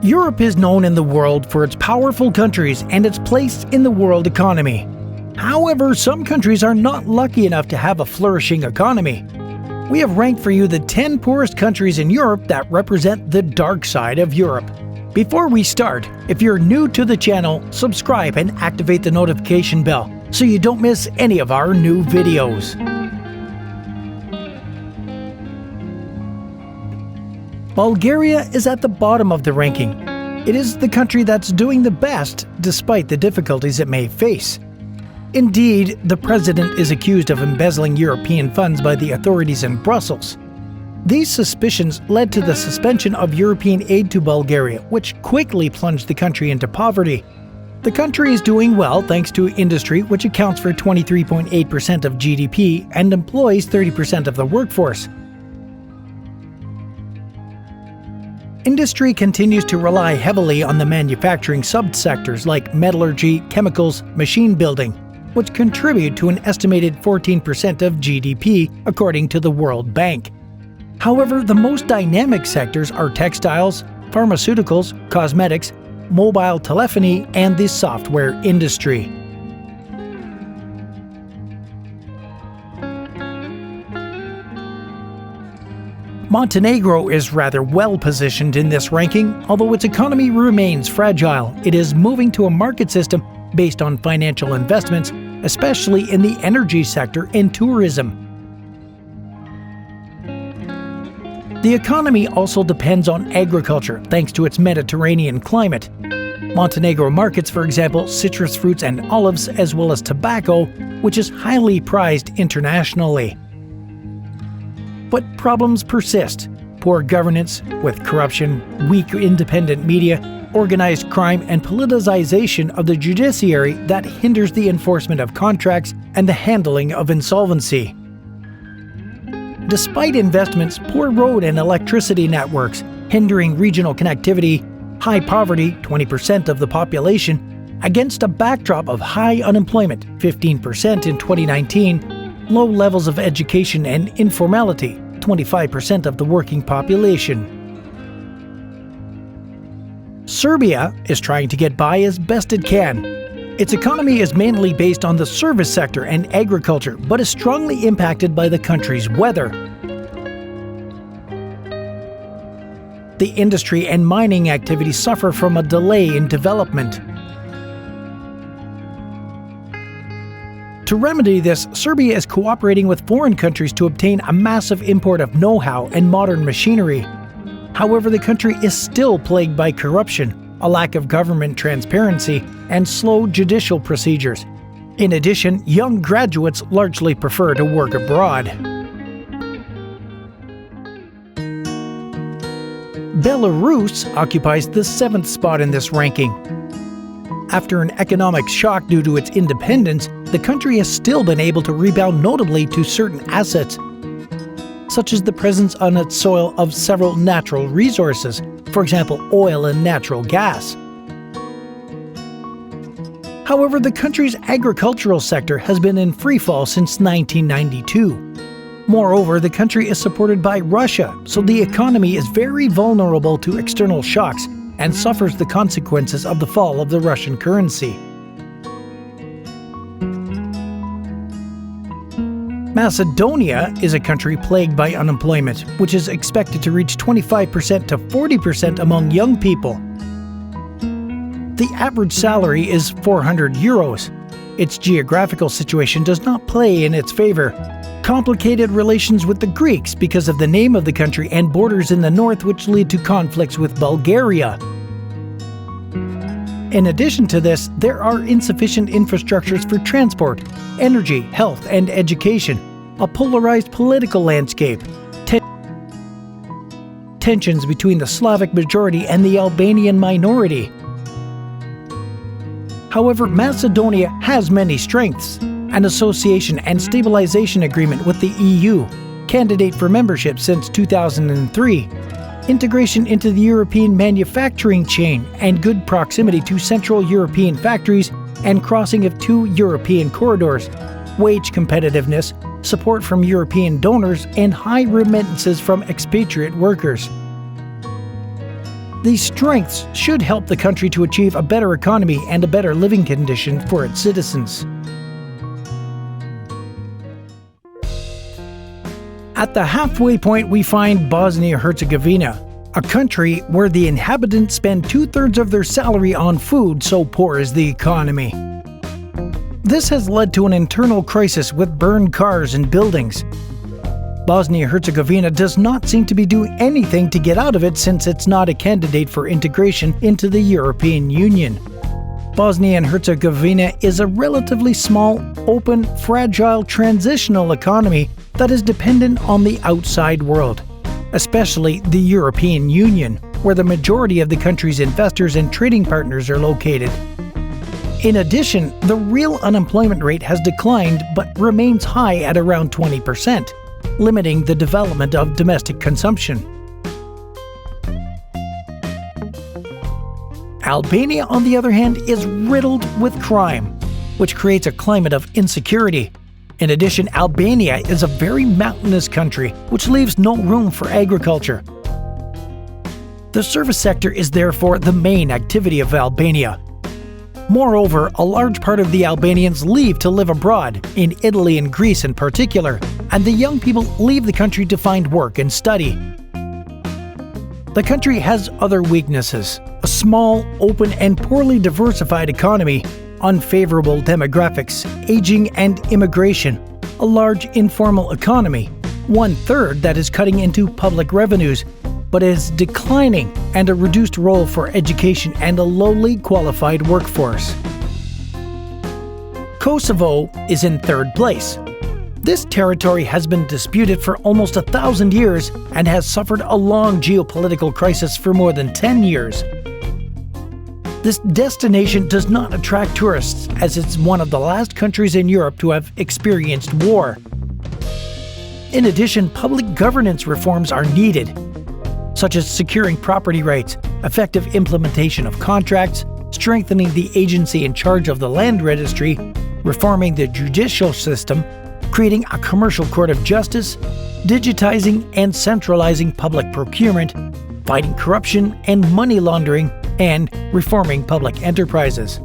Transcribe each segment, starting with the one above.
Europe is known in the world for its powerful countries and its place in the world economy. However, some countries are not lucky enough to have a flourishing economy. We have ranked for you the 10 poorest countries in Europe that represent the dark side of Europe. Before we start, if you're new to the channel, subscribe and activate the notification bell so you don't miss any of our new videos. Bulgaria is at the bottom of the ranking. It is the country that's doing the best despite the difficulties it may face. Indeed, the president is accused of embezzling European funds by the authorities in Brussels. These suspicions led to the suspension of European aid to Bulgaria, which quickly plunged the country into poverty. The country is doing well thanks to industry, which accounts for 23.8% of GDP and employs 30% of the workforce. Industry continues to rely heavily on the manufacturing subsectors like metallurgy, chemicals, machine building, which contribute to an estimated 14% of GDP, according to the World Bank. However, the most dynamic sectors are textiles, pharmaceuticals, cosmetics, mobile telephony, and the software industry. Montenegro is rather well positioned in this ranking. Although its economy remains fragile, it is moving to a market system based on financial investments, especially in the energy sector and tourism. The economy also depends on agriculture thanks to its Mediterranean climate. Montenegro markets, for example, citrus fruits and olives, as well as tobacco, which is highly prized internationally. But problems persist. Poor governance, with corruption, weak independent media, organized crime, and politicization of the judiciary that hinders the enforcement of contracts and the handling of insolvency. Despite investments, poor road and electricity networks, hindering regional connectivity, high poverty, 20% of the population, against a backdrop of high unemployment, 15% in 2019, low levels of education and informality, 25% of the working population. Serbia is trying to get by as best it can. Its economy is mainly based on the service sector and agriculture, but is strongly impacted by the country's weather. The industry and mining activities suffer from a delay in development. To remedy this, Serbia is cooperating with foreign countries to obtain a massive import of know-how and modern machinery. However, the country is still plagued by corruption, a lack of government transparency, and slow judicial procedures. In addition, young graduates largely prefer to work abroad. Belarus occupies the 7th spot in this ranking. After an economic shock due to its independence, the country has still been able to rebound notably to certain assets, such as the presence on its soil of several natural resources, for example oil and natural gas. However, the country's agricultural sector has been in freefall since 1992. Moreover, the country is supported by Russia, so the economy is very vulnerable to external shocks and suffers the consequences of the fall of the Russian currency. Macedonia is a country plagued by unemployment, which is expected to reach 25% to 40% among young people. The average salary is 400 euros. Its geographical situation does not play in its favor. Complicated relations with the Greeks because of the name of the country and borders in the north which lead to conflicts with Bulgaria. In addition to this, there are insufficient infrastructures for transport, energy, health, and education, a polarized political landscape, tensions between the Slavic majority and the Albanian minority. However, Macedonia has many strengths: an association and stabilization agreement with the EU, candidate for membership since 2003, integration into the European manufacturing chain, and good proximity to Central European factories and crossing of 2 European corridors, wage competitiveness, support from European donors, and high remittances from expatriate workers. These strengths should help the country to achieve a better economy and a better living condition for its citizens. At the halfway point, we find Bosnia-Herzegovina, a country where the inhabitants spend 2/3 of their salary on food, so poor is the economy. This has led to an internal crisis with burned cars and buildings. Bosnia-Herzegovina does not seem to be doing anything to get out of it since it's not a candidate for integration into the European Union. Bosnia and Herzegovina is a relatively small, open, fragile, transitional economy that is dependent on the outside world, especially the European Union, where the majority of the country's investors and trading partners are located. In addition, the real unemployment rate has declined but remains high at around 20%, limiting the development of domestic consumption. Albania, on the other hand, is riddled with crime, which creates a climate of insecurity. In addition, Albania is a very mountainous country, which leaves no room for agriculture. The service sector is therefore the main activity of Albania. Moreover, a large part of the Albanians leave to live abroad, in Italy and Greece in particular, and the young people leave the country to find work and study. The country has other weaknesses: a small, open, and poorly diversified economy, unfavorable demographics, aging and immigration, a large informal economy, 1/3 that is cutting into public revenues, but is declining, and a reduced role for education and a lowly qualified workforce. Kosovo is in 3rd place. This territory has been disputed for almost 1,000 years and has suffered a long geopolitical crisis for more than 10 years. This destination does not attract tourists, as it's one of the last countries in Europe to have experienced war. In addition, public governance reforms are needed, such as securing property rights, effective implementation of contracts, strengthening the agency in charge of the land registry, reforming the judicial system, creating a commercial court of justice, digitizing and centralizing public procurement, fighting corruption and money laundering, and reforming public enterprises.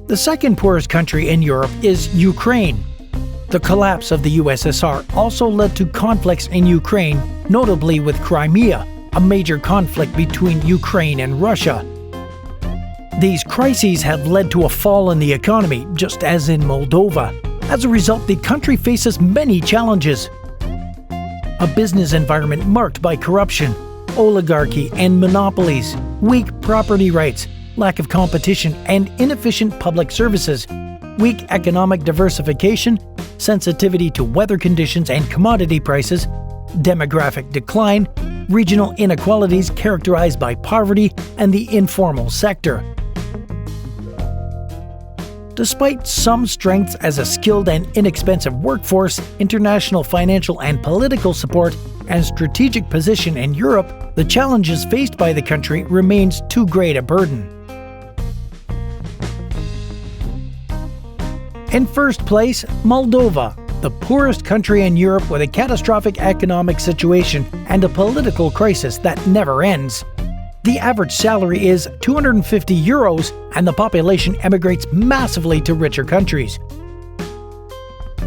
The second poorest country in Europe is Ukraine. The collapse of the USSR also led to conflicts in Ukraine, notably with Crimea, a major conflict between Ukraine and Russia. These crises have led to a fall in the economy, just as in Moldova. As a result, the country faces many challenges. A business environment marked by corruption, oligarchy and monopolies, weak property rights, lack of competition and inefficient public services, weak economic diversification, sensitivity to weather conditions and commodity prices, demographic decline, regional inequalities characterized by poverty, and the informal sector. Despite some strengths as a skilled and inexpensive workforce, international financial and political support, and strategic position in Europe, the challenges faced by the country remains too great a burden. In first place, Moldova, the poorest country in Europe with a catastrophic economic situation and a political crisis that never ends. The average salary is €250 and the population emigrates massively to richer countries.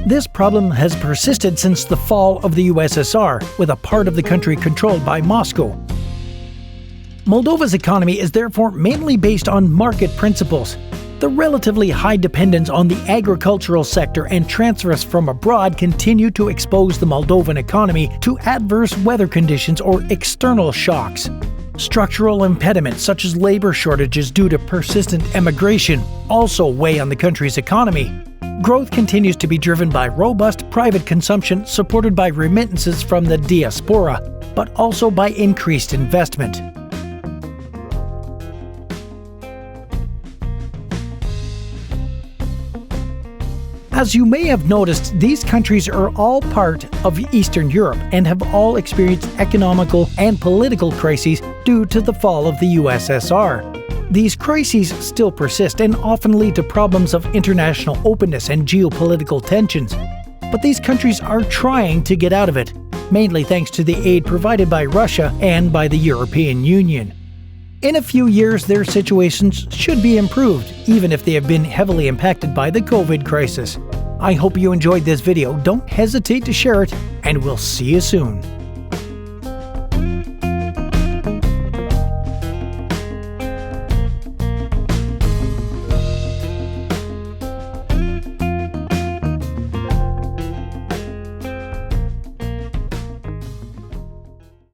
This problem has persisted since the fall of the USSR, with a part of the country controlled by Moscow. Moldova's economy is therefore mainly based on market principles. The relatively high dependence on the agricultural sector and transfers from abroad continue to expose the Moldovan economy to adverse weather conditions or external shocks. Structural impediments such as labor shortages due to persistent emigration also weigh on the country's economy. Growth continues to be driven by robust private consumption supported by remittances from the diaspora, but also by increased investment. As you may have noticed, these countries are all part of Eastern Europe and have all experienced economical and political crises due to the fall of the USSR. These crises still persist and often lead to problems of international openness and geopolitical tensions. But these countries are trying to get out of it. mainly thanks to the aid provided by Russia and by the European Union. In a few years, their situations should be improved, even if they have been heavily impacted by the COVID crisis. I hope you enjoyed this video. Don't hesitate to share it, and we'll see you soon.